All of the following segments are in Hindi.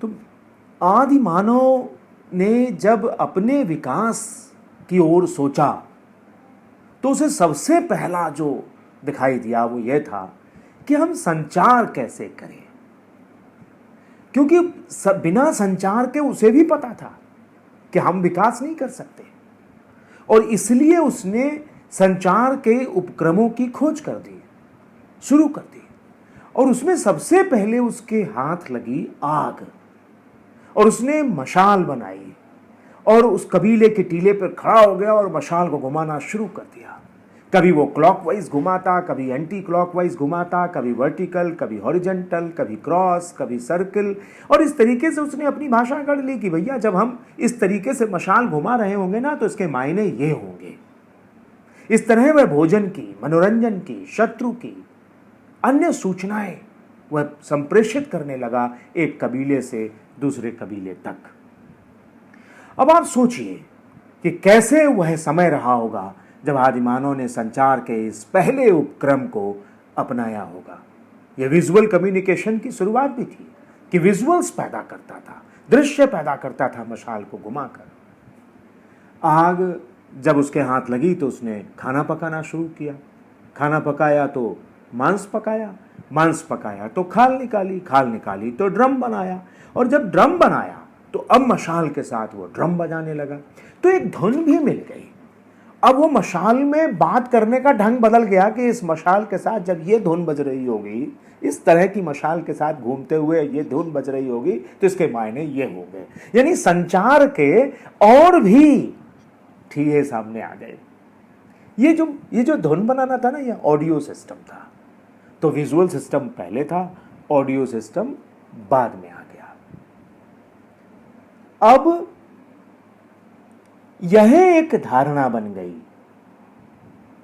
तो आदि मानव ने जब अपने विकास की ओर सोचा तो उसे सबसे पहला जो दिखाई दिया वो ये था कि हम संचार कैसे करें, क्योंकि बिना संचार के उसे भी पता था कि हम विकास नहीं कर सकते, और इसलिए उसने संचार के उपक्रमों की खोज कर दी, शुरू कर दी। और उसमें सबसे पहले उसके हाथ लगी आग, और उसने मशाल बनाई और उस कबीले के टीले पर खड़ा हो गया और मशाल को घुमाना शुरू कर दिया। कभी वो क्लॉकवाइज घुमाता, कभी एंटी क्लॉकवाइज घुमाता, कभी वर्टिकल, कभी हॉरिजॉन्टल, कभी क्रॉस, कभी सर्कल। और इस तरीके से उसने अपनी भाषा गढ़ ली कि भैया जब हम इस तरीके से मशाल घुमा रहे होंगे ना तो इसके मायने ये होंगे। इस तरह वह भोजन की, मनोरंजन की, शत्रु की अन्य सूचनाएं वह संप्रेषित करने लगा एक कबीले से दूसरे कबीले तक। अब आप सोचिए कि कैसे वह समय रहा होगा जब आदिमानव ने संचार के इस पहले उपक्रम को अपनाया होगा। यह विजुअल कम्युनिकेशन की शुरुआत भी थी कि विजुअल्स पैदा करता था, दृश्य पैदा करता था मशाल को घुमाकर। आग जब उसके हाथ लगी तो उसने खाना पकाना शुरू किया। खाना पकाया तो मांस पकाया, मांस पकाया तो खाल निकाली, खाल निकाली तो ड्रम बनाया, और जब ड्रम बनाया तो अब मशाल के साथ वो ड्रम बजाने लगा तो एक धुन भी मिल गई। अब वो मशाल में बात करने का ढंग बदल गया कि इस मशाल के साथ जब ये धुन बज रही होगी, इस तरह की मशाल के साथ घूमते हुए ये धुन बज रही होगी तो इसके मायने ये होंगे। यानी संचार के और भी ठीहे सामने आ गए। ये जो धुन बनाना था ना, ये ऑडियो सिस्टम था। तो विजुअल सिस्टम पहले था, ऑडियो सिस्टम बाद में आ गया। अब यह एक धारणा बन गई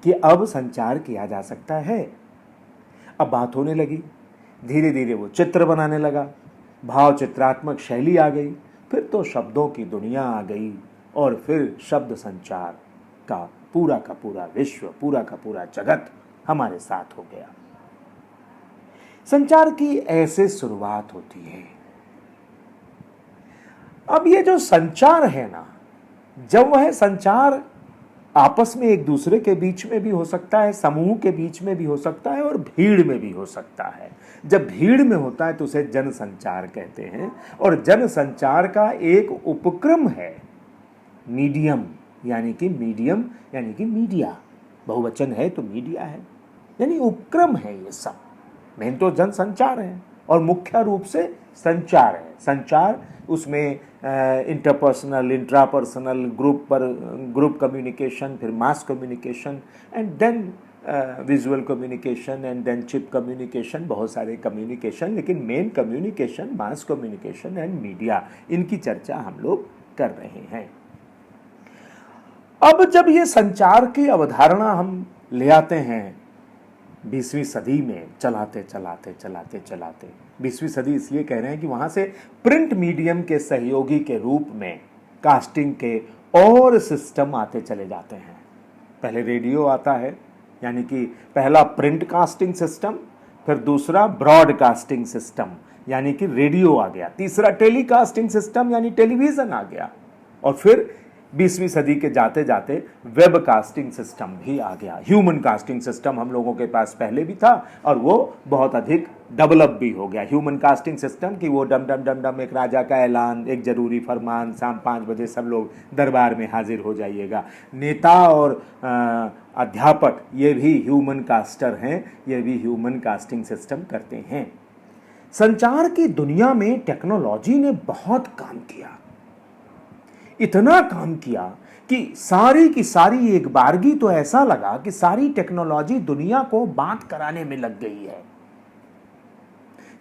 कि अब संचार किया जा सकता है। अब बात होने लगी, धीरे धीरे वो चित्र बनाने लगा, भाव चित्रात्मक शैली आ गई, फिर तो शब्दों की दुनिया आ गई, और फिर शब्द संचार का पूरा विश्व, पूरा का पूरा जगत हमारे साथ हो गया। संचार की ऐसे शुरुआत होती है। अब ये जो संचार है ना, जब वह संचार आपस में एक दूसरे के बीच में भी हो सकता है, समूह के बीच में भी हो सकता है, और भीड़ में भी हो सकता है। जब भीड़ में होता है तो उसे जनसंचार कहते हैं, और जनसंचार का एक उपक्रम है मीडियम, यानी कि मीडिया, बहुवचन है तो मीडिया है, यानी उपक्रम है। ये सब मेन तो जनसंचार है और मुख्य रूप से संचार है। संचार उसमें इंटरपर्सनल, इंट्रापर्सनल, ग्रुप कम्युनिकेशन, फिर mass communication, and then visual communication, and then chip communication, बहुत सारे कम्युनिकेशन, लेकिन main communication, mass communication and media, इनकी चर्चा हम लोग कर रहे हैं। अब जब ये संचार की अवधारणा हम ले आते हैं 20वीं सदी में, चलाते 20वीं सदी इसलिए कह रहे हैं कि वहां से प्रिंट मीडियम के सहयोगी के रूप में कास्टिंग के और सिस्टम आते चले जाते हैं। पहले रेडियो आता है, यानी कि पहला प्रिंट कास्टिंग सिस्टम, फिर दूसरा ब्रॉडकास्टिंग सिस्टम यानी कि रेडियो आ गया, तीसरा टेलीकास्टिंग सिस्टम यानी टेलीविजन आ गया, और फिर 20वीं सदी के जाते जाते वेब कास्टिंग सिस्टम भी आ गया। ह्यूमन कास्टिंग सिस्टम हम लोगों के पास पहले भी था और वो बहुत अधिक डेवलप भी हो गया। ह्यूमन कास्टिंग सिस्टम कि वो डम डम डम डम, एक राजा का ऐलान, एक जरूरी फरमान, शाम 5 बजे सब लोग दरबार में हाजिर हो जाइएगा। नेता और अध्यापक ये भी ह्यूमन कास्टर हैं, ये भी ह्यूमन कास्टिंग सिस्टम करते हैं। संचार की दुनिया में टेक्नोलॉजी ने बहुत काम किया, इतना काम किया कि सारी की सारी एक बारगी तो ऐसा लगा कि सारी टेक्नोलॉजी दुनिया को बात कराने में लग गई है।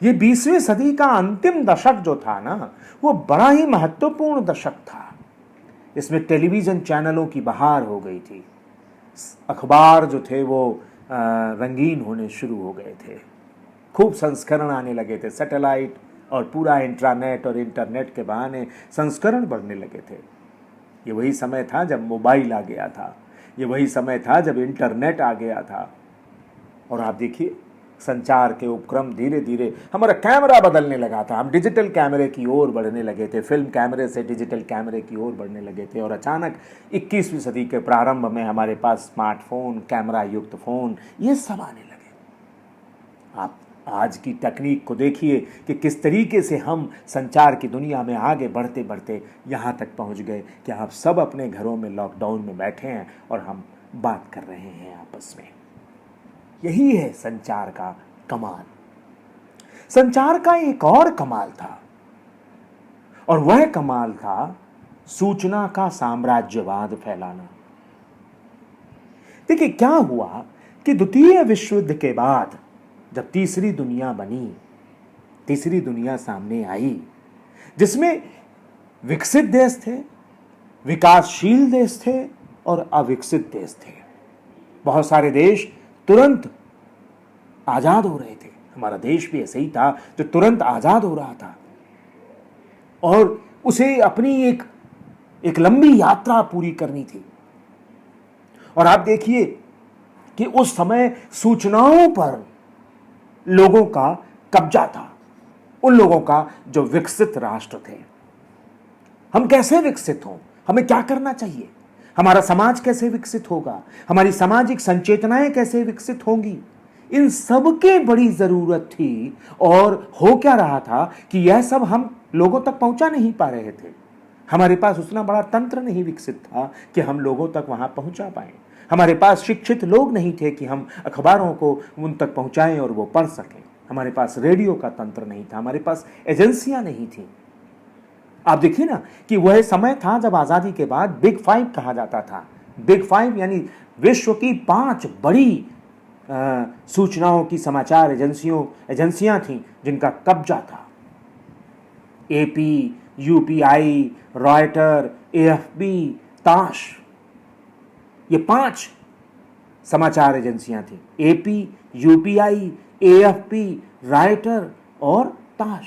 ये 20वीं सदी का अंतिम दशक जो था ना, वो बड़ा ही महत्वपूर्ण दशक था। इसमें टेलीविजन चैनलों की बहार हो गई थी, अखबार जो थे वो रंगीन होने शुरू हो गए थे, खूब संस्करण आने लगे थे, सैटेलाइट और पूरा इंट्रानेट और इंटरनेट के बहाने संस्करण बढ़ने लगे थे। ये वही समय था जब मोबाइल आ गया था, ये वही समय था जब इंटरनेट आ गया था। और आप देखिए संचार के उपक्रम धीरे धीरे, हमारा कैमरा बदलने लगा था, हम डिजिटल कैमरे की ओर बढ़ने लगे थे, फिल्म कैमरे से डिजिटल कैमरे की ओर बढ़ने लगे थे, और अचानक 21वीं सदी के प्रारंभ में हमारे पास स्मार्टफोन, कैमरा युक्त फ़ोन, ये सब आने लगे। आप आज की तकनीक को देखिए कि किस तरीके से हम संचार की दुनिया में आगे बढ़ते बढ़ते यहाँ तक पहुँच गए कि आप सब अपने घरों में लॉकडाउन में बैठे हैं और हम बात कर रहे हैं आपस में। यही है संचार का कमाल। संचार का एक और कमाल था, और वह कमाल था सूचना का साम्राज्यवाद फैलाना। देखिए क्या हुआ कि द्वितीय विश्व युद्ध के बाद जब तीसरी दुनिया बनी, तीसरी दुनिया सामने आई, जिसमें विकसित देश थे, विकासशील देश थे और अविकसित देश थे। बहुत सारे देश तुरंत आजाद हो रहे थे। हमारा देश भी ऐसे ही था जो तुरंत आजाद हो रहा था, और उसे अपनी एक लंबी यात्रा पूरी करनी थी। और आप देखिए कि उस समय सूचनाओं पर लोगों का कब्जा था, उन लोगों का जो विकसित राष्ट्र थे। हम कैसे विकसित हों, हमें क्या करना चाहिए, हमारा समाज कैसे विकसित होगा, हमारी सामाजिक संचेतनाएं कैसे विकसित होंगी, इन सब की बड़ी जरूरत थी। और हो क्या रहा था कि यह सब हम लोगों तक पहुंचा नहीं पा रहे थे। हमारे पास उतना बड़ा तंत्र नहीं विकसित था कि हम लोगों तक वहां पहुंचा पाए। हमारे पास शिक्षित लोग नहीं थे कि हम अखबारों को उन तक पहुंचाएं और वो पढ़ सकें। हमारे पास रेडियो का तंत्र नहीं था, हमारे पास एजेंसियां नहीं थी। आप देखिए ना कि वह समय था जब आजादी के बाद बिग फाइव कहा जाता था। बिग फाइव यानी विश्व की 5 बड़ी सूचनाओं की समाचार एजेंसियां थीं जिनका कब्जा था। एपी, यूपीआई, रॉयटर, एएफपी, ताश, ये 5 समाचार एजेंसियां थीं। एपी, यूपीआई, एएफपी, रॉयटर और ताश।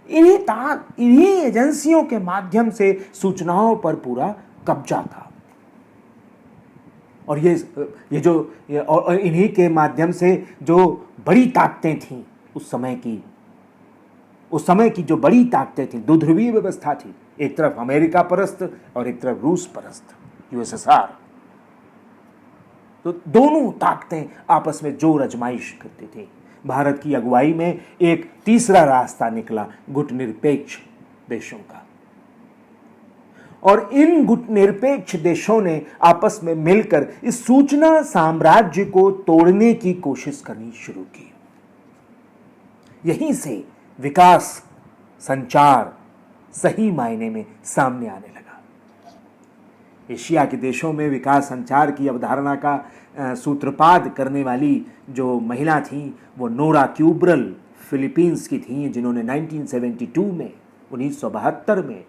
इन्हीं एजेंसियों के माध्यम से सूचनाओं पर पूरा कब्जा था। और और इन्हीं के माध्यम से जो बड़ी ताकतें थीं उस समय की जो बड़ी ताकतें थीं, दो ध्रुवीय व्यवस्था थी, एक तरफ अमेरिका परस्त और एक तरफ रूस परस्त, यूएसएसआर। तो दोनों ताकतें आपस में जोर आजमाइश करती थी। भारत की अगुवाई में एक तीसरा रास्ता निकला, गुटनिरपेक्ष देशों का। और इन गुटनिरपेक्ष देशों ने आपस में मिलकर इस सूचना साम्राज्य को तोड़ने की कोशिश करनी शुरू की। यहीं से विकास संचार सही मायने में सामने आने लगा। एशिया के देशों में विकास संचार की अवधारणा का सूत्रपात करने वाली जो महिला थी वो नोरा क्यूब्रल फिलीपींस की थी, जिन्होंने 1972 में 1972 में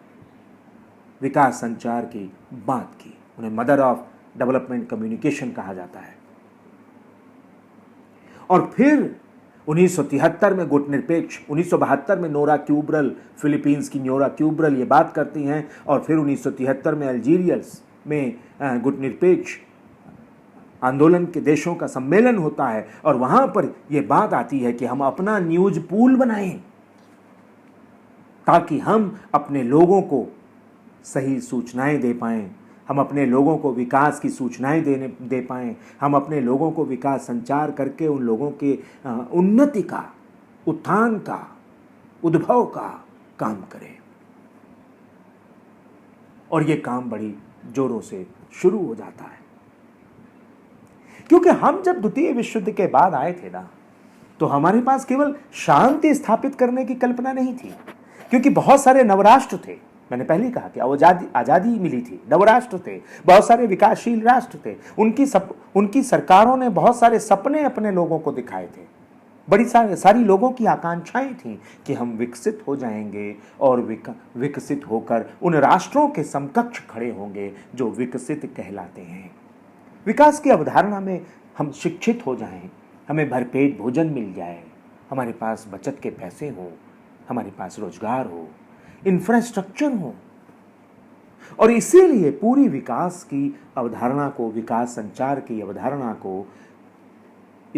विकास संचार की बात की। उन्हें मदर ऑफ डेवलपमेंट कम्युनिकेशन कहा जाता है। और फिर 1973 में गुटनिरपेक्ष, 1972 में नोरा क्यूब्रल, फिलीपींस की नोरा क्यूब्रल ये बात करती हैं, और फिर 1973 में अल्जीरियस में गुटनिरपेक्ष आंदोलन के देशों का सम्मेलन होता है, और वहां पर यह बात आती है कि हम अपना न्यूज पूल बनाएं ताकि हम अपने लोगों को सही सूचनाएं दे पाएं, हम अपने लोगों को विकास की सूचनाएं दे पाएं, हम अपने लोगों को विकास संचार करके उन लोगों के उन्नति का, उत्थान का, उद्भव का काम करें। और ये काम बड़ी जोरों से शुरू हो जाता है, क्योंकि हम जब द्वितीय विश्व युद्ध के बाद आए थे ना, तो हमारे पास केवल शांति स्थापित करने की कल्पना नहीं थी, क्योंकि बहुत सारे नवराष्ट्र थे। मैंने पहले ही कहा कि आज़ादी मिली थी, नवराष्ट्र थे, बहुत सारे विकासशील राष्ट्र थे, उनकी सरकारों ने बहुत सारे सपने अपने लोगों को दिखाए थे। बड़ी सारी लोगों की आकांक्षाएं थीं कि हम विकसित हो जाएंगे और विकसित होकर उन राष्ट्रों के समकक्ष खड़े होंगे जो विकसित कहलाते हैं। विकास की अवधारणा में हम शिक्षित हो जाएं, हमें भरपेट भोजन मिल जाए, हमारे पास बचत के पैसे हों, हमारे पास रोजगार हो, इंफ्रास्ट्रक्चर हो। और इसीलिए पूरी विकास की अवधारणा को, विकास संचार की अवधारणा को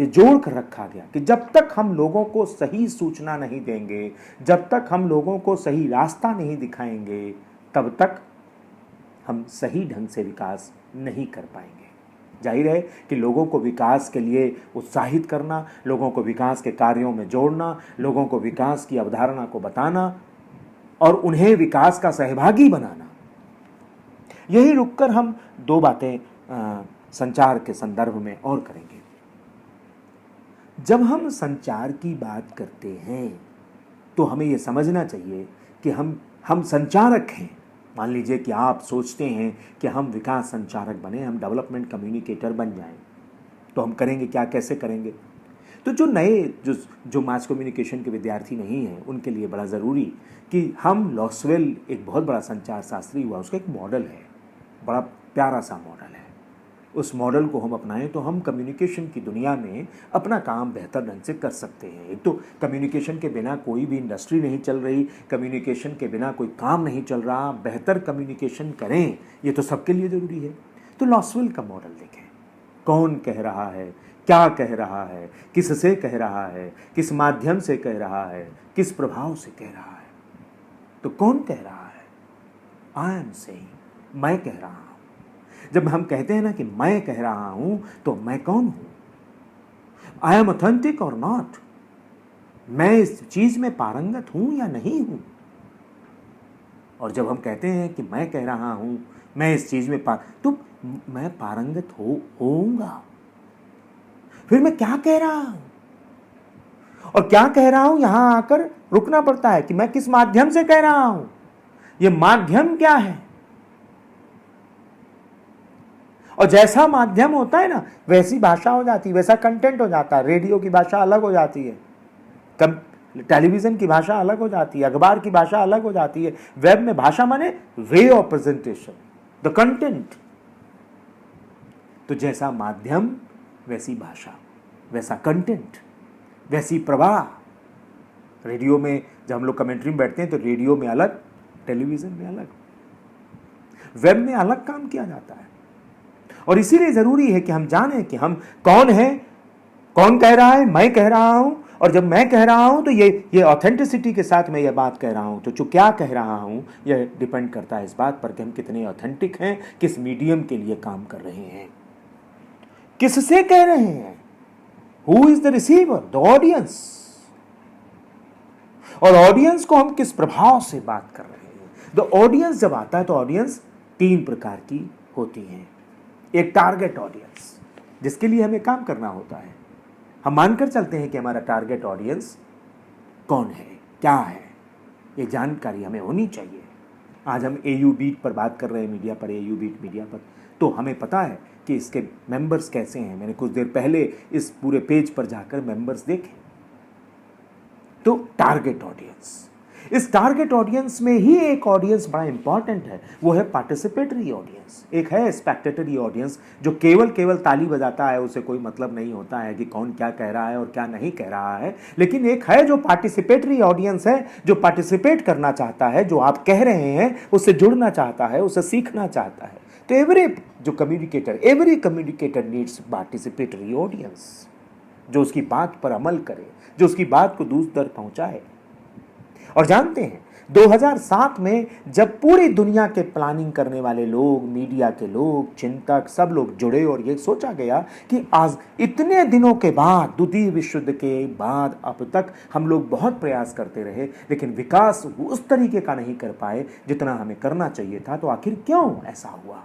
ये जोड़ कर रखा गया कि जब तक हम लोगों को सही सूचना नहीं देंगे, जब तक हम लोगों को सही रास्ता नहीं दिखाएंगे, तब तक हम सही ढंग से विकास नहीं कर पाएंगे। जाहिर है कि लोगों को विकास के लिए उत्साहित करना, लोगों को विकास के कार्यों में जोड़ना, लोगों को विकास की अवधारणा को बताना और उन्हें विकास का सहभागी बनाना, यही रुककर हम दो बातें संचार के संदर्भ में और करेंगे। जब हम संचार की बात करते हैं तो हमें यह समझना चाहिए कि हम संचारक हैं। मान लीजिए कि आप सोचते हैं कि हम विकास संचारक बने, हम डेवलपमेंट कम्युनिकेटर बन जाएं, तो हम करेंगे क्या, कैसे करेंगे? तो जो नए जो मास कम्युनिकेशन के विद्यार्थी नहीं हैं, उनके लिए बड़ा ज़रूरी कि हम लॉसवेल एक बहुत बड़ा संचार शास्त्री हुआ, उसका एक मॉडल है, बड़ा प्यारा सा मॉडल है। उस मॉडल को हम अपनाएं तो हम कम्युनिकेशन की दुनिया में अपना काम बेहतर ढंग से कर सकते हैं। एक तो कम्युनिकेशन के बिना कोई भी इंडस्ट्री नहीं चल रही, कम्युनिकेशन के बिना कोई काम नहीं चल रहा। बेहतर कम्युनिकेशन करें, ये तो सबके लिए ज़रूरी है। तो लॉसवेल का मॉडल देखें, कौन कह रहा है, क्या कह रहा है, किससे कह रहा है, किस माध्यम से कह रहा है, किस प्रभाव से कह रहा है। तो कौन कह रहा है? आई एम सेइंग, मैं कह रहा हूं। जब हम कहते हैं ना कि मैं कह रहा हूं, तो मैं कौन हूं? आई एम ऑथेंटिक और नॉट, मैं इस चीज में पारंगत हूं या नहीं हूं। और जब हम कहते हैं कि मैं कह रहा हूं, मैं इस चीज में तो मैं पारंगत होऊंगा। फिर मैं क्या कह रहा हूं और क्या कह रहा हूं, यहां आकर रुकना पड़ता है कि मैं किस माध्यम से कह रहा हूं, ये माध्यम क्या है। और जैसा माध्यम होता है ना, वैसी भाषा हो जाती है, वैसा कंटेंट हो जाता है। रेडियो की भाषा अलग हो जाती है, टेलीविजन की भाषा अलग हो जाती है, अखबार की भाषा अलग हो जाती है। वेब में भाषा माने way of presentation, the content. तो जैसा माध्यम वैसी भाषा, वैसा कंटेंट, वैसी प्रवाह। रेडियो में जब हम लोग कमेंट्री में बैठते हैं तो रेडियो में अलग, टेलीविजन में अलग, वेब में अलग काम किया जाता है। और इसीलिए जरूरी है कि हम जानें कि हम कौन हैं, कौन कह रहा है, मैं कह रहा हूं। और जब मैं कह रहा हूं तो ये ऑथेंटिसिटी के साथ मैं ये बात कह रहा हूं। तो जो क्या कह रहा हूं ये डिपेंड करता है इस बात पर कि हम कितने ऑथेंटिक हैं, किस मीडियम के लिए काम कर रहे हैं, किससे कह रहे हैं, who is the receiver, the audience. और ऑडियंस को हम किस प्रभाव से बात कर रहे हैं। द ऑडियंस जब आता है तो ऑडियंस तीन प्रकार की होती है। एक टारगेट ऑडियंस, जिसके लिए हमें काम करना होता है। हम मानकर चलते हैं कि हमारा टारगेट ऑडियंस कौन है, क्या है, ये जानकारी हमें होनी चाहिए। आज हम AU बीट पर बात कर रहे हैं, मीडिया पर, AU बीट मीडिया पर, तो हमें पता है कि इसके मेंबर्स कैसे हैं। मैंने कुछ देर पहले इस पूरे पेज पर जाकर मेंबर्स देखे। तो टारगेट ऑडियंस, इस टारगेट ऑडियंस में ही एक ऑडियंस बड़ा इंपॉर्टेंट है, वो है पार्टिसिपेटरी ऑडियंस। एक है स्पेक्टेटरी ऑडियंस, जो केवल ताली बजाता है, उसे कोई मतलब नहीं होता है कि कौन क्या कह रहा है और क्या नहीं कह रहा है। लेकिन एक है जो पार्टिसिपेटरी ऑडियंस है, जो पार्टिसिपेट करना चाहता है, जो आप कह रहे हैं उससे जुड़ना चाहता है, उससे सीखना चाहता है। तो every communicator needs participatory audience, जो उसकी बात पर अमल करे, जो उसकी बात को दूर तक पहुंचाए। और जानते हैं 2007 में जब पूरी दुनिया के प्लानिंग करने वाले लोग, मीडिया के लोग, चिंतक, सब लोग जुड़े और ये सोचा गया कि आज इतने दिनों के बाद, द्वितीय विश्व युद्ध के बाद अब तक हम लोग बहुत प्रयास करते रहे, लेकिन विकास उस तरीके का नहीं कर पाए जितना हमें करना चाहिए था। तो आखिर क्यों ऐसा हुआ?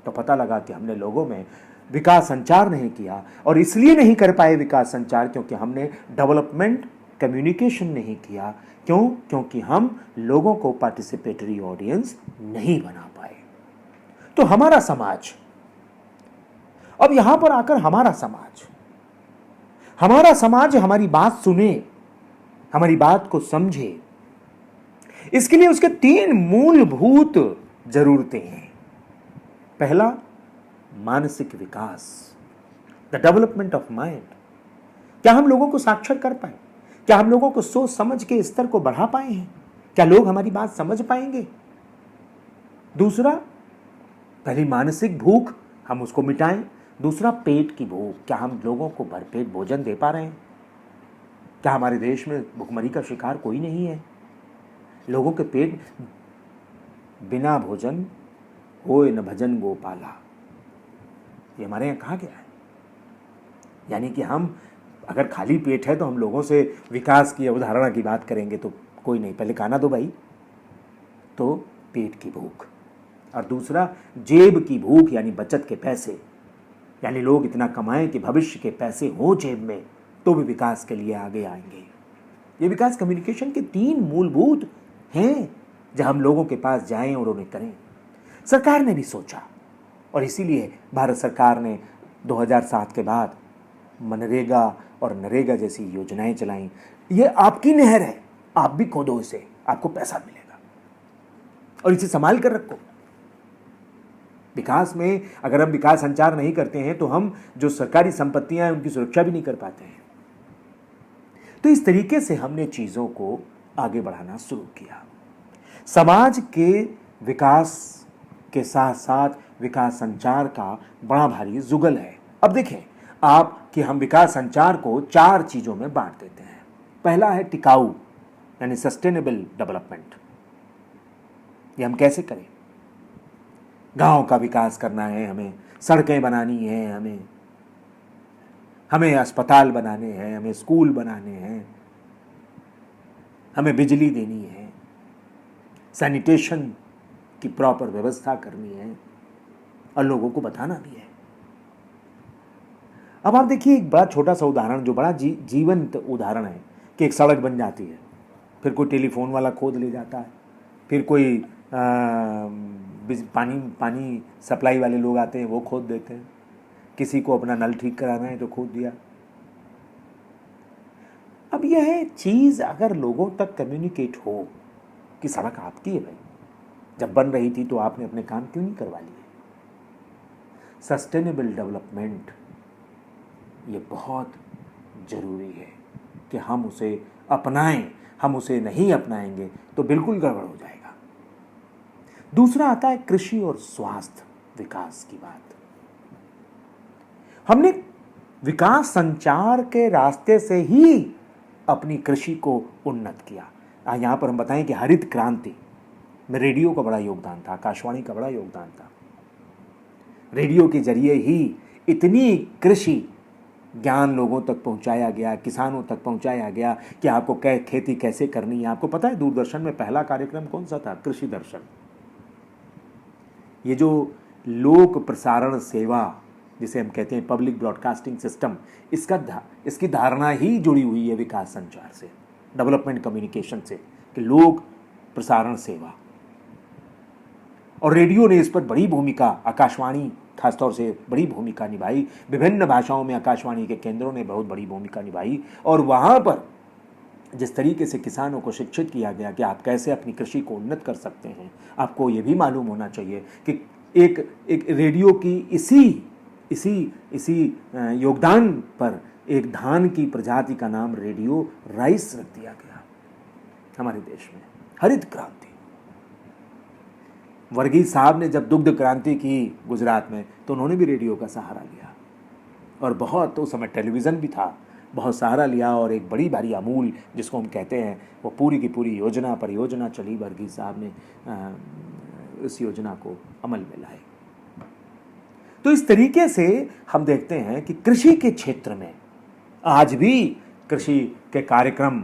तो पता लगा कि हमने लोगों में विकास संचार नहीं किया। और इसलिए नहीं कर पाए विकास संचार क्योंकि हमने डेवलपमेंट कम्युनिकेशन नहीं किया। क्यों? क्योंकि हम लोगों को पार्टिसिपेटरी ऑडियंस नहीं बना पाए। तो हमारा समाज, अब यहां पर आकर हमारा समाज हमारी बात सुने, हमारी बात को समझे, इसके लिए उसके तीन मूलभूत जरूरतें हैं। पहला, मानसिक विकास, द डेवलपमेंट ऑफ माइंड। क्या हम लोगों को साक्षर कर पाए? क्या हम लोगों को सोच समझ के स्तर को बढ़ा पाए हैं? क्या लोग हमारी बात समझ पाएंगे? दूसरा, पहली मानसिक भूख हम उसको मिटाएं, दूसरा पेट की भूख, क्या हम लोगों को भरपेट भोजन दे पा रहे हैं? क्या हमारे देश में भुखमरी का शिकार कोई नहीं है? लोगों के पेट बिना भोजन होए न भजन गोपाला, ये हमारे यहाँ कहा गया है। यानी कि हम अगर खाली पेट है तो हम लोगों से विकास की अवधारणा की बात करेंगे तो कोई नहीं, पहले खाना दो भाई। तो पेट की भूख, और दूसरा जेब की भूख, यानी बचत के पैसे, यानी लोग इतना कमाएं कि भविष्य के पैसे हो जेब में तो भी विकास के लिए आगे आएंगे। ये विकास कम्युनिकेशन के 3 मूलभूत हैं जब हम लोगों के पास जाएं और उन्हें करें। सरकार ने भी सोचा और इसीलिए भारत सरकार ने 2007 के बाद मनरेगा और नरेगा जैसी योजनाएं चलाई। ये आपकी नहर है, आप भी खोदो इसे, आपको पैसा मिलेगा और इसे संभाल कर रखो। विकास में अगर हम विकास संचार नहीं करते हैं तो हम जो सरकारी संपत्तियां हैं उनकी सुरक्षा भी नहीं कर पाते हैं। तो इस तरीके से हमने चीजों को आगे बढ़ाना शुरू किया। समाज के विकास के साथ साथ विकास संचार का बड़ा भारी जुगल है। अब देखें आप कि हम विकास संचार को 4 चीजों में बांट देते हैं। पहला है टिकाऊ, यानी सस्टेनेबल डेवलपमेंट। ये हम कैसे करें? गांव का विकास करना है, हमें सड़कें बनानी है, हमें अस्पताल बनाने हैं, हमें स्कूल बनाने हैं, हमें बिजली देनी है, सैनिटेशन की प्रॉपर व्यवस्था करनी है और लोगों को बताना भी है। अब आप देखिए एक बड़ा छोटा सा उदाहरण जो बड़ा जीवंत उदाहरण है कि एक सड़क बन जाती है, फिर कोई टेलीफोन वाला खोद ले जाता है, फिर कोई पानी सप्लाई वाले लोग आते हैं वो खोद देते हैं, किसी को अपना नल ठीक कराना है तो खोद दिया। अब यह चीज़ अगर लोगों तक कम्युनिकेट हो कि सड़क आपकी है भाई, जब बन रही थी तो आपने अपने काम क्यों नहीं करवा लिए? सस्टेनेबल डेवलपमेंट ये बहुत ज़रूरी है कि हम उसे अपनाएं। हम उसे नहीं अपनाएंगे तो बिल्कुल गड़बड़ हो जाएगा। दूसरा आता है कृषि और स्वास्थ्य विकास की बात। हमने विकास संचार के रास्ते से ही अपनी कृषि को उन्नत किया। यहाँ पर हम बताएं कि हरित क्रांति में रेडियो का बड़ा योगदान था, आकाशवाणी का बड़ा योगदान था। रेडियो के जरिए ही इतनी कृषि ज्ञान लोगों तक पहुंचाया गया, किसानों तक पहुंचाया गया कि आपको खेती कैसे करनी है। आपको पता है दूरदर्शन में पहला कार्यक्रम कौन सा था? कृषि दर्शन। ये जो लोक प्रसारण सेवा जिसे हम कहते हैं पब्लिक ब्रॉडकास्टिंग सिस्टम, इसकी धारणा ही जुड़ी हुई है विकास संचार से, डेवलपमेंट कम्युनिकेशन से, कि लोक प्रसारण सेवा। और रेडियो ने इस पर बड़ी भूमिका, आकाशवाणी खासतौर से बड़ी भूमिका निभाई। विभिन्न भाषाओं में आकाशवाणी के केंद्रों ने बहुत बड़ी भूमिका निभाई। और वहाँ पर जिस तरीके से किसानों को शिक्षित किया गया कि आप कैसे अपनी कृषि को उन्नत कर सकते हैं, आपको ये भी मालूम होना चाहिए कि एक रेडियो की इसी योगदान पर एक धान की प्रजाति का नाम रेडियो राइस रख दिया गया हमारे देश में। हरित क्रांति। वर्गीज साहब ने जब दुग्ध क्रांति की गुजरात में तो उन्होंने भी रेडियो का सहारा लिया और बहुत, तो उस समय टेलीविज़न भी था, बहुत सहारा लिया और एक बड़ी भारी अमूल जिसको हम कहते हैं वो पूरी की पूरी परियोजना चली। वर्गीज साहब ने इस योजना को अमल में लाए। तो इस तरीके से हम देखते हैं कि कृषि के क्षेत्र में आज भी कृषि के कार्यक्रम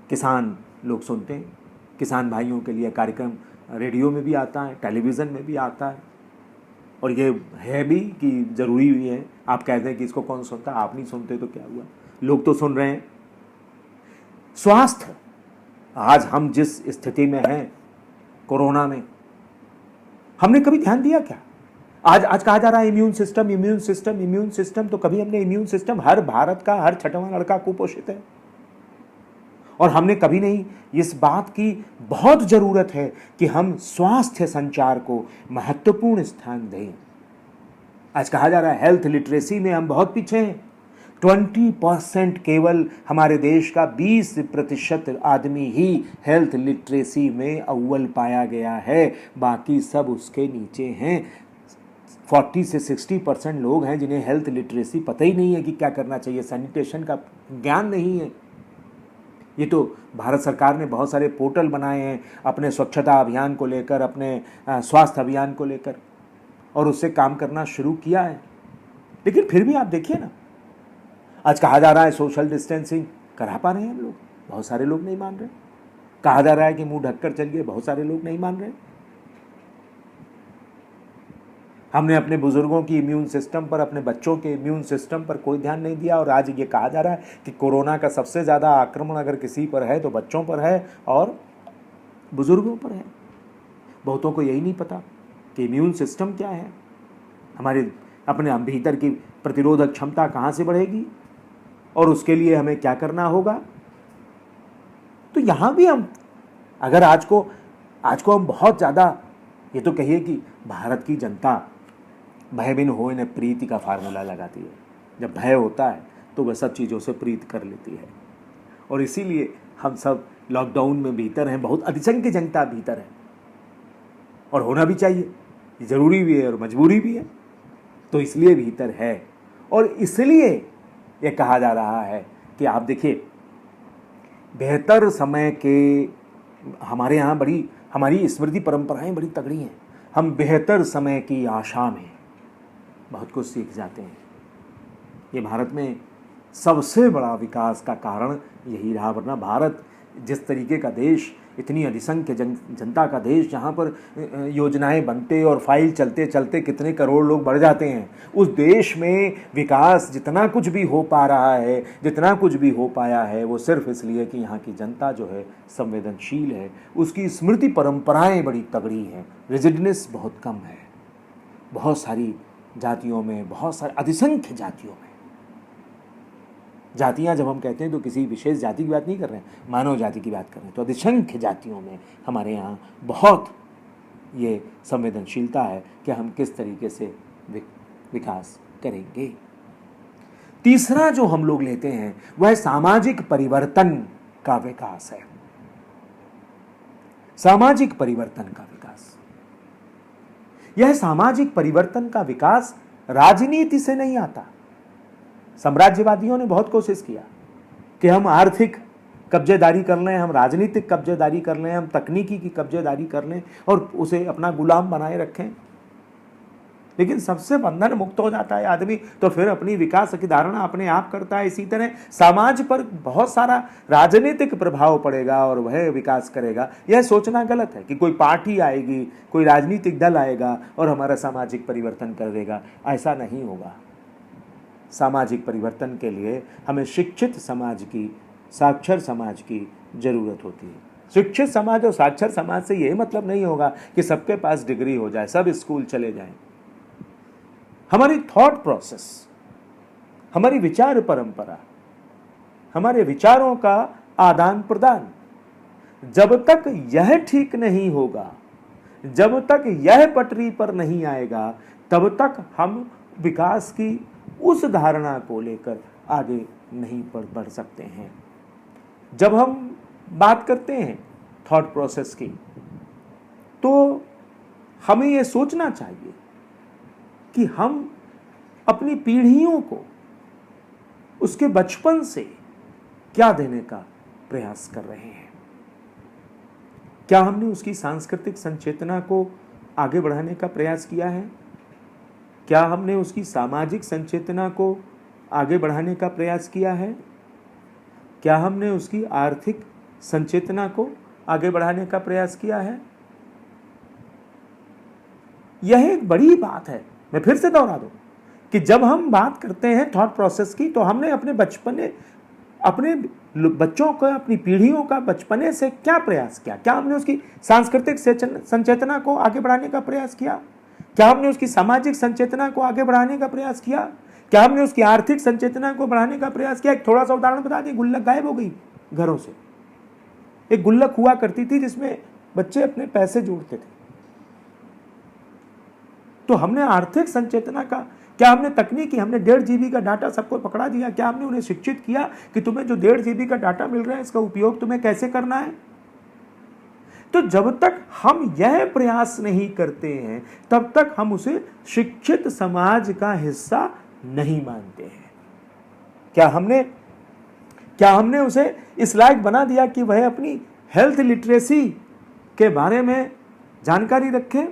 किसान लोग सुनते हैं। किसान भाइयों के लिए कार्यक्रम रेडियो में भी आता है, टेलीविज़न में भी आता है। और ये है भी कि ज़रूरी भी है। आप कहते हैं कि इसको कौन सुनता, आप नहीं सुनते तो क्या हुआ, लोग तो सुन रहे हैं। स्वास्थ्य, आज हम जिस स्थिति में हैं कोरोना में, हमने कभी ध्यान दिया क्या? आज कहा जा रहा है इम्यून सिस्टम, तो कभी हमने इम्यून सिस्टम, हर भारत का हर छठवां लड़का कुपोषित है और हमने कभी नहीं इस बात की बहुत ज़रूरत है कि हम स्वास्थ्य संचार को महत्वपूर्ण स्थान दें। आज कहा जा रहा है हेल्थ लिटरेसी में हम बहुत पीछे हैं। 20% केवल हमारे देश का 20% आदमी ही हेल्थ लिटरेसी में अव्वल पाया गया है, बाकी सब उसके नीचे हैं। 40 से 60% लोग हैं जिन्हें हेल्थ लिटरेसी पता ही नहीं है कि क्या करना चाहिए, सैनिटेशन का ज्ञान नहीं है। ये तो भारत सरकार ने बहुत सारे पोर्टल बनाए हैं अपने स्वच्छता अभियान को लेकर, अपने स्वास्थ्य अभियान को लेकर, और उससे काम करना शुरू किया है। लेकिन फिर भी आप देखिए ना, आज कहा जा रहा है सोशल डिस्टेंसिंग, करा पा रहे हैं हम लोग? बहुत सारे लोग नहीं मान रहे। कहा जा रहा है कि मुंह ढककर चलिए, बहुत सारे लोग नहीं मान रहे। हमने अपने बुजुर्गों की इम्यून सिस्टम पर, अपने बच्चों के इम्यून सिस्टम पर कोई ध्यान नहीं दिया, और आज ये कहा जा रहा है कि कोरोना का सबसे ज़्यादा आक्रमण अगर किसी पर है तो बच्चों पर है और बुजुर्गों पर है। बहुतों को यही नहीं पता कि इम्यून सिस्टम क्या है, हमारे अपने भीतर की प्रतिरोधक क्षमता कहाँ से बढ़ेगी और उसके लिए हमें क्या करना होगा। तो यहाँ भी हम अगर आज को हम बहुत ज़्यादा, ये तो कहिए कि भारत की जनता भय बिन होए न प्रीति का फार्मूला लगाती है। जब भय होता है तो वह सब चीज़ों से प्रीत कर लेती है, और इसीलिए हम सब लॉकडाउन में भीतर हैं, बहुत अधिसंख्य जनता भीतर है, और होना भी चाहिए, ज़रूरी भी है और मजबूरी भी है, तो इसलिए भीतर है। और इसलिए ये कहा जा रहा है कि आप देखिए, बेहतर समय के हमारे यहाँ हमारी स्मृति परंपराएं बड़ी तगड़ी हैं। हम बेहतर समय की आशा में बहुत कुछ सीख जाते हैं। ये भारत में सबसे बड़ा विकास का कारण यही रहा, वरना भारत जिस तरीके का देश, इतनी अधिसंख्य जनता का देश, जहाँ पर योजनाएं बनते और फाइल चलते चलते कितने करोड़ लोग बढ़ जाते हैं, उस देश में विकास जितना कुछ भी हो पा रहा है, जितना कुछ भी हो पाया है, वो सिर्फ इसलिए कि यहाँ की जनता जो है संवेदनशील है, उसकी स्मृति परंपराएं बड़ी तगड़ी हैं, रिजिडनेस बहुत कम है। बहुत सारी जातियों में, बहुत सारे अधिसंख्य जातियों में, जातियां जब हम कहते हैं तो किसी विशेष जाति की बात नहीं कर रहे हैं, मानव जाति की बात कर रहे हैं, तो अधिसंख्य जातियों में हमारे यहाँ बहुत ये संवेदनशीलता है कि हम किस तरीके से विकास करेंगे। तीसरा जो हम लोग लेते हैं वह सामाजिक परिवर्तन का विकास है। सामाजिक परिवर्तन का विकास, यह सामाजिक परिवर्तन का विकास राजनीति से नहीं आता। साम्राज्यवादियों ने बहुत कोशिश किया कि हम आर्थिक कब्जेदारी कर लें, हम राजनीतिक कब्जेदारी कर लें, हम तकनीकी की कब्जेदारी कर लें और उसे अपना गुलाम बनाए रखें। लेकिन सबसे बंधन मुक्त हो जाता है आदमी तो फिर अपनी विकास की धारणा अपने आप करता है। इसी तरह समाज पर बहुत सारा राजनीतिक प्रभाव पड़ेगा और वह विकास करेगा। यह सोचना गलत है कि कोई पार्टी आएगी, कोई राजनीतिक दल आएगा और हमारा सामाजिक परिवर्तन कर देगा। ऐसा नहीं होगा। सामाजिक परिवर्तन के लिए हमें शिक्षित समाज की, साक्षर समाज की जरूरत होती है। शिक्षित समाज और साक्षर समाज से यह मतलब नहीं होगा कि सबके पास डिग्री हो जाए, सब स्कूल चले जाएं। हमारी थॉट प्रोसेस, हमारी विचार परंपरा, हमारे विचारों का आदान प्रदान, जब तक यह ठीक नहीं होगा, जब तक यह पटरी पर नहीं आएगा, तब तक हम विकास की उस धारणा को लेकर आगे नहीं बढ़ सकते हैं। जब हम बात करते हैं थॉट प्रोसेस की, तो हमें यह सोचना चाहिए कि हम अपनी पीढ़ियों को उसके बचपन से क्या देने का प्रयास कर रहे हैं। क्या हमने उसकी सांस्कृतिक संचेतना को आगे बढ़ाने का प्रयास किया है? क्या हमने उसकी सामाजिक संचेतना को आगे बढ़ाने का प्रयास किया है? क्या हमने उसकी आर्थिक संचेतना को आगे बढ़ाने का प्रयास किया है? यह एक बड़ी बात है। मैं फिर से दोहरा दूं कि जब हम बात करते हैं थॉट प्रोसेस की, तो हमने अपने बच्चों को, अपनी पीढ़ियों का बचपने से क्या प्रयास किया? क्या हमने उसकी सांस्कृतिक संचेतना को आगे बढ़ाने का प्रयास किया? क्या हमने उसकी सामाजिक संचेतना को आगे बढ़ाने का प्रयास किया? क्या हमने उसकी आर्थिक संचेतना को बढ़ाने का प्रयास किया? एक थोड़ा सा उदाहरण बता दें। गुल्लक गायब हो गई घरों से। एक गुल्लक हुआ करती थी जिसमें बच्चे अपने पैसे जोड़ते थे। तो हमने आर्थिक संचेतना का, क्या हमने तकनीकी, हमने 1.5 GB का डाटा सबको पकड़ा दिया? क्या हमने उन्हें शिक्षित किया कि तुम्हें जो 1.5 GB का डाटा मिल रहा है इसका उपयोग तुम्हें कैसे करना है? तो जब तक हम यह प्रयास नहीं करते हैं तब तक हम उसे शिक्षित समाज का हिस्सा नहीं मानते हैं। क्या हमने उसे इस लायक बना दिया कि वह अपनी हेल्थ लिटरेसी के बारे में जानकारी रखें?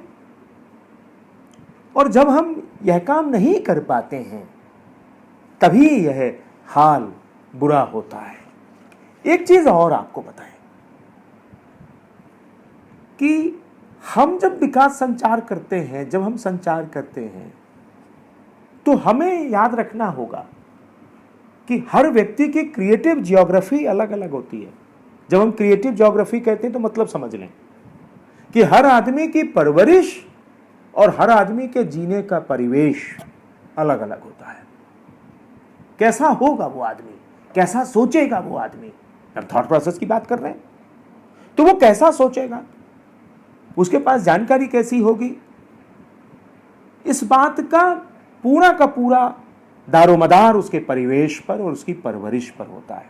और जब हम यह काम नहीं कर पाते हैं तभी यह हाल बुरा होता है। एक चीज और आपको बताएं कि हम जब विकास संचार करते हैं, जब हम संचार करते हैं, तो हमें याद रखना होगा कि हर व्यक्ति की क्रिएटिव जियोग्राफी अलग अलग होती है। जब हम क्रिएटिव जियोग्राफी कहते हैं तो मतलब समझ लें कि हर आदमी की परवरिश और हर आदमी के जीने का परिवेश अलग अलग होता है। कैसा होगा वो आदमी, कैसा सोचेगा वो आदमी, हम थॉट प्रोसेस की बात कर रहे हैं, तो वो कैसा सोचेगा, उसके पास जानकारी कैसी होगी, इस बात का पूरा दारोमदार उसके परिवेश पर और उसकी परवरिश पर होता है।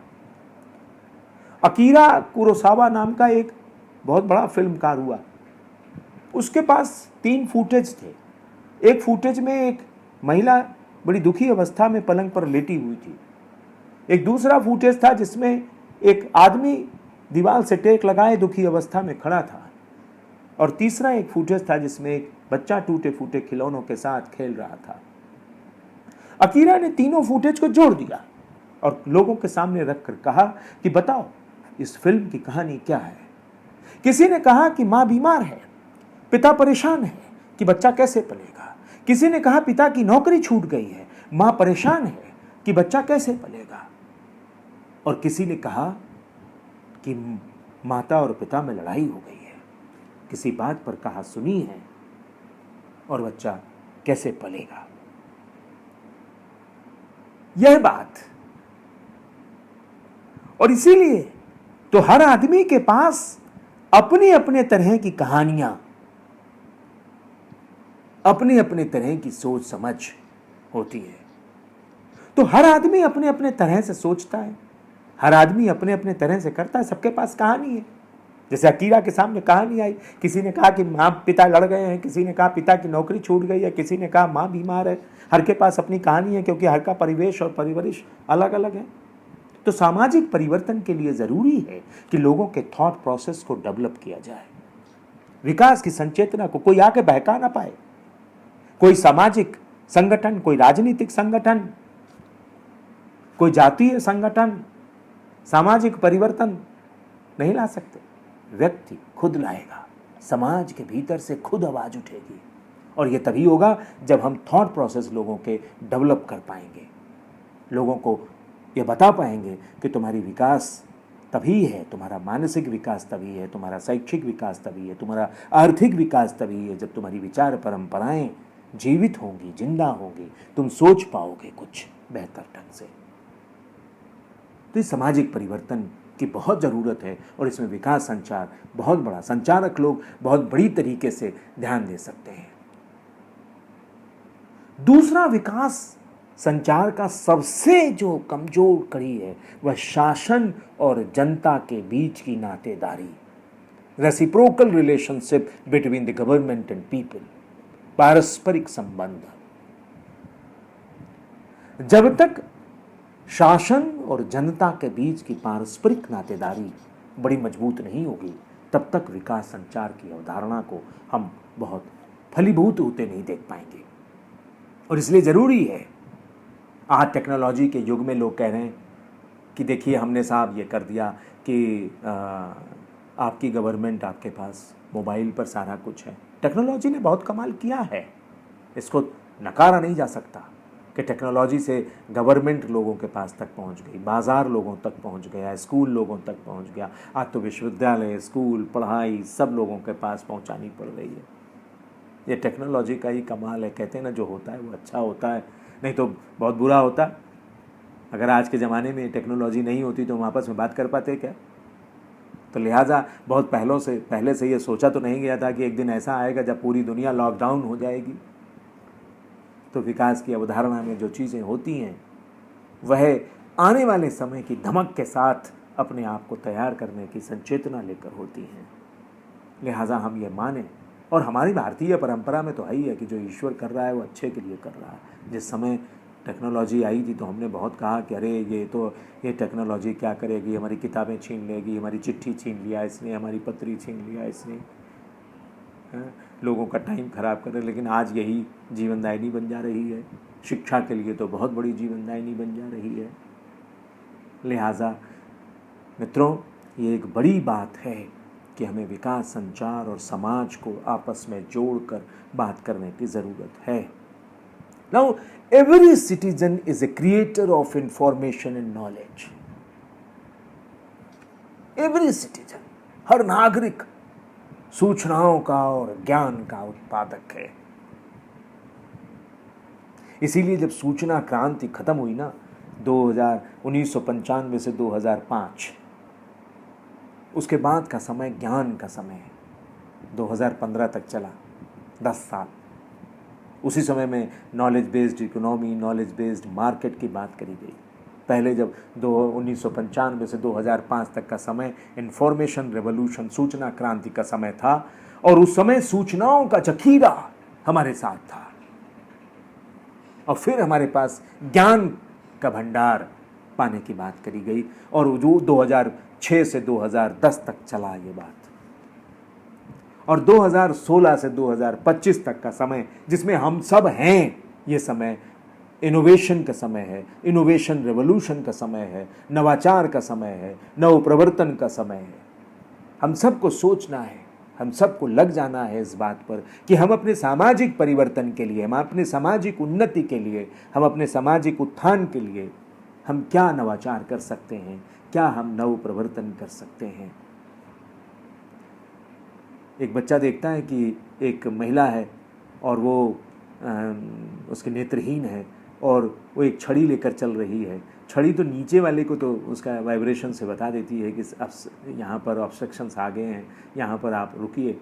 अकीरा कुरोसावा नाम का एक बहुत बड़ा फिल्मकार हुआ, उसके पास 3 फुटेज थे। एक फुटेज में एक महिला बड़ी दुखी अवस्था में पलंग पर लेटी हुई थी। एक दूसरा फुटेज था जिसमें एक आदमी दीवार से टेक लगाए दुखी अवस्था में खड़ा था। और तीसरा एक फुटेज था जिसमें एक बच्चा टूटे फूटे खिलौनों के साथ खेल रहा था। अकीरा ने तीनों फुटेज को जोड़ दिया और लोगों के सामने रखकर कहा कि बताओ इस फिल्म की कहानी क्या है। किसी ने कहा कि मां बीमार है, पिता परेशान है कि बच्चा कैसे पलेगा। किसी ने कहा पिता की नौकरी छूट गई है, मां परेशान है कि बच्चा कैसे पलेगा। और किसी ने कहा कि माता और पिता में लड़ाई हो गई है, किसी बात पर कहा सुनी है और बच्चा कैसे पलेगा। यह बात, और इसीलिए तो हर आदमी के पास अपने अपने तरह की कहानियां, अपने अपने तरह की सोच समझ होती है। तो हर आदमी अपने अपने तरह से सोचता है, हर आदमी अपने अपने तरह से करता है। सबके पास कहानी है। जैसे अकीरा के सामने कहानी आई, किसी ने कहा कि माँ पिता लड़ गए हैं, किसी ने कहा पिता की नौकरी छूट गई है, किसी ने कहा माँ बीमार है। हर के पास अपनी कहानी है क्योंकि हर का परिवेश और परिवरिश अलग अलग है। तो सामाजिक परिवर्तन के लिए जरूरी है कि लोगों के थॉट प्रोसेस को डेवलप किया जाए। विकास की संचेतना को कोई आके बहका ना पाए। कोई सामाजिक संगठन, कोई राजनीतिक संगठन, कोई जातीय संगठन सामाजिक परिवर्तन नहीं ला सकते। व्यक्ति खुद लाएगा, समाज के भीतर से खुद आवाज उठेगी। और यह तभी होगा जब हम थॉट प्रोसेस लोगों के डेवलप कर पाएंगे, लोगों को यह बता पाएंगे कि तुम्हारी विकास तभी है, तुम्हारा मानसिक विकास तभी है, तुम्हारा शैक्षिक विकास तभी है, तुम्हारा आर्थिक विकास तभी है जब तुम्हारी विचार परंपराएं जीवित होंगी, जिंदा होंगी, तुम सोच पाओगे कुछ बेहतर ढंग से। तो इस सामाजिक परिवर्तन की बहुत ज़रूरत है और इसमें विकास संचार बहुत बड़ा, संचारक लोग बहुत बड़ी तरीके से ध्यान दे सकते हैं। दूसरा, विकास संचार का सबसे जो कमजोर कड़ी है वह शासन और जनता के बीच की नातेदारी, reciprocal relationship between the government and people, पारस्परिक संबंध। जब तक शासन और जनता के बीच की पारस्परिक नातेदारी बड़ी मजबूत नहीं होगी तब तक विकास संचार की अवधारणा को हम बहुत फलीभूत होते नहीं देख पाएंगे। और इसलिए ज़रूरी है, आज टेक्नोलॉजी के युग में लोग कह रहे हैं कि देखिए हमने साहब ये कर दिया कि आपकी गवर्नमेंट, आपके पास मोबाइल पर सारा कुछ है। टेक्नोलॉजी ने बहुत कमाल किया है, इसको नकारा नहीं जा सकता कि टेक्नोलॉजी से गवर्नमेंट लोगों के पास तक पहुंच गई, बाज़ार लोगों तक पहुंच गया, स्कूल लोगों तक पहुंच गया। आज तो विश्वविद्यालय, स्कूल, पढ़ाई सब लोगों के पास पहुंचानी पड़ रही है। ये टेक्नोलॉजी का ही कमाल है। कहते हैं ना, जो होता है वो अच्छा होता है, नहीं तो बहुत बुरा होता। अगर आज के ज़माने में टेक्नोलॉजी नहीं होती तो हम आपस में बात कर पाते क्या? तो लिहाजा बहुत पहले से ये सोचा तो नहीं गया था कि एक दिन ऐसा आएगा जब पूरी दुनिया लॉकडाउन हो जाएगी। तो विकास की अवधारणा में जो चीज़ें होती हैं वह आने वाले समय की धमक के साथ अपने आप को तैयार करने की संचेतना लेकर होती हैं। लिहाजा हम ये माने, और हमारी भारतीय परंपरा में तो है ही है कि जो ईश्वर कर रहा है वो अच्छे के लिए कर रहा है। जिस समय टेक्नोलॉजी आई थी तो हमने बहुत कहा कि अरे ये टेक्नोलॉजी क्या करेगी, हमारी किताबें छीन लेगी, हमारी चिट्ठी छीन लिया इसने, हमारी पत्री छीन लिया इसने, लोगों का टाइम ख़राब कर रहे। लेकिन आज यही जीवनदायिनी बन जा रही है, शिक्षा के लिए तो बहुत बड़ी जीवनदायिनी बन जा रही है। लिहाजा मित्रों, ये एक बड़ी बात है कि हमें विकास, संचार और समाज को आपस में जोड़कर बात करने की ज़रूरत है। Now, every citizen is a creator of information and knowledge. Every citizen, हर नागरिक सूचनाओं का और ज्ञान का उत्पादक है। इसीलिए जब सूचना क्रांति खत्म हुई ना 1995 से 2005, उसके बाद का समय ज्ञान का समय है। 2015 तक चला, 10 साल। उसी समय में knowledge based economy, knowledge based market की बात करी गई। पहले जब 1995 से 2005 तक का समय इंफॉर्मेशन रेवोल्यूशन, सूचना क्रांति का समय था, और उस समय सूचनाओं का जखीरा हमारे साथ था, और फिर हमारे पास ज्ञान का भंडार पाने की बात करी गई, और जो 2006 से 2010 तक चला ये बात, और 2016 से 2025 तक का समय जिसमें हम सब हैं, ये समय इनोवेशन का समय है, इनोवेशन रेवोल्यूशन का समय है, नवाचार का समय है, नव प्रवर्तन का समय है। हम सबको सोचना है, हम सबको लग जाना है इस बात पर कि हम अपने सामाजिक परिवर्तन के लिए, हम अपने सामाजिक उन्नति के लिए, हम अपने सामाजिक उत्थान के लिए हम क्या नवाचार कर सकते हैं, क्या हम नव प्रवर्तन कर सकते हैं। एक बच्चा देखता है कि एक महिला है और वो उसके नेत्रहीन है, और वो एक छड़ी लेकर चल रही है। छड़ी तो नीचे वाले को तो उसका वाइब्रेशन से बता देती है कि यहाँ पर ऑब्स्ट्रक्शंस आ गए हैं, यहाँ पर आप रुकिए।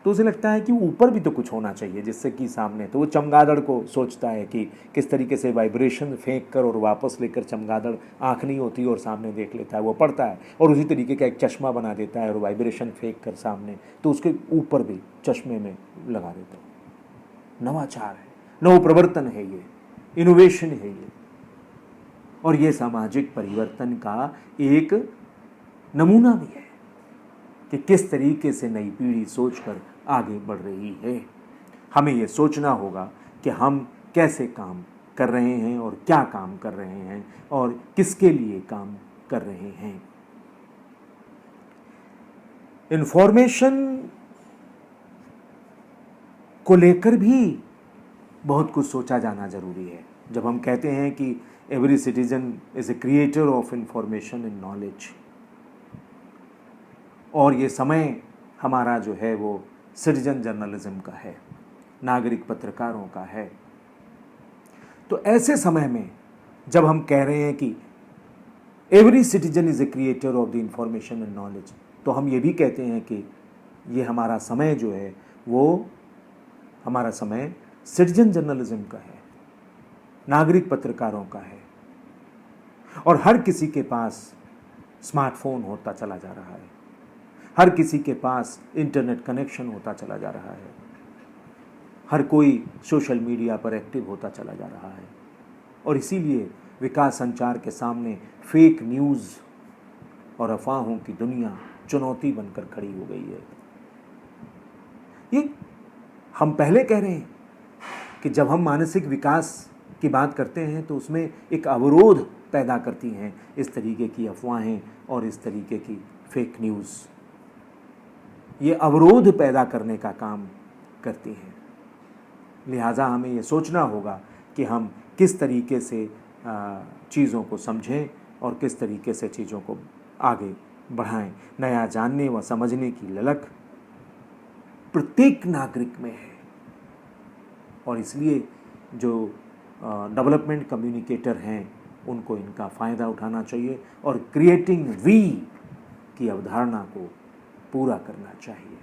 तो उसे लगता है कि ऊपर भी तो कुछ होना चाहिए जिससे कि सामने, तो वो चमगादड़ को सोचता है कि किस तरीके से वाइब्रेशन फेंक कर और वापस लेकर चमगादड़ आँख नहीं होती और सामने देख लेता है, वो पढ़ता है, और उसी तरीके का एक चश्मा बना देता है और वाइब्रेशन फेंक कर सामने, तो उसके ऊपर भी चश्मे में लगा देता है। नवाचार है, नव प्रवर्तन है, ये इनोवेशन है ये, और ये सामाजिक परिवर्तन का एक नमूना भी है कि किस तरीके से नई पीढ़ी सोचकर आगे बढ़ रही है। हमें ये सोचना होगा कि हम कैसे काम कर रहे हैं और क्या काम कर रहे हैं और किसके लिए काम कर रहे हैं। इंफॉर्मेशन को लेकर भी बहुत कुछ सोचा जाना जरूरी है। जब हम कहते हैं कि every citizen is a creator of information and knowledge, और ये समय हमारा जो है वो सिटीजन जर्नलिज्म का है, नागरिक पत्रकारों का है, तो ऐसे समय में जब हम कह रहे हैं कि every citizen is a creator of the information and knowledge, तो हम ये भी कहते हैं कि ये हमारा समय जो है वो हमारा समय सिटीजन जर्नलिज्म का है, नागरिक पत्रकारों का है। और हर किसी के पास स्मार्टफोन होता चला जा रहा है, हर किसी के पास इंटरनेट कनेक्शन होता चला जा रहा है, हर कोई सोशल मीडिया पर एक्टिव होता चला जा रहा है, और इसीलिए विकास संचार के सामने फेक न्यूज़ और अफवाहों की दुनिया चुनौती बनकर खड़ी हो गई है। ये हम पहले कह रहे हैं कि जब हम मानसिक विकास की बात करते हैं तो उसमें एक अवरोध पैदा करती हैं इस तरीके की अफवाहें और इस तरीके की फेक न्यूज़, ये अवरोध पैदा करने का काम करती हैं। लिहाजा हमें ये सोचना होगा कि हम किस तरीके से चीज़ों को समझें और किस तरीके से चीज़ों को आगे बढ़ाएं। नया जानने व समझने की ललक प्रत्येक नागरिक में है, और इसलिए जो डेवलपमेंट कम्युनिकेटर हैं उनको इनका फ़ायदा उठाना चाहिए और क्रिएटिंग वी की अवधारणा को पूरा करना चाहिए।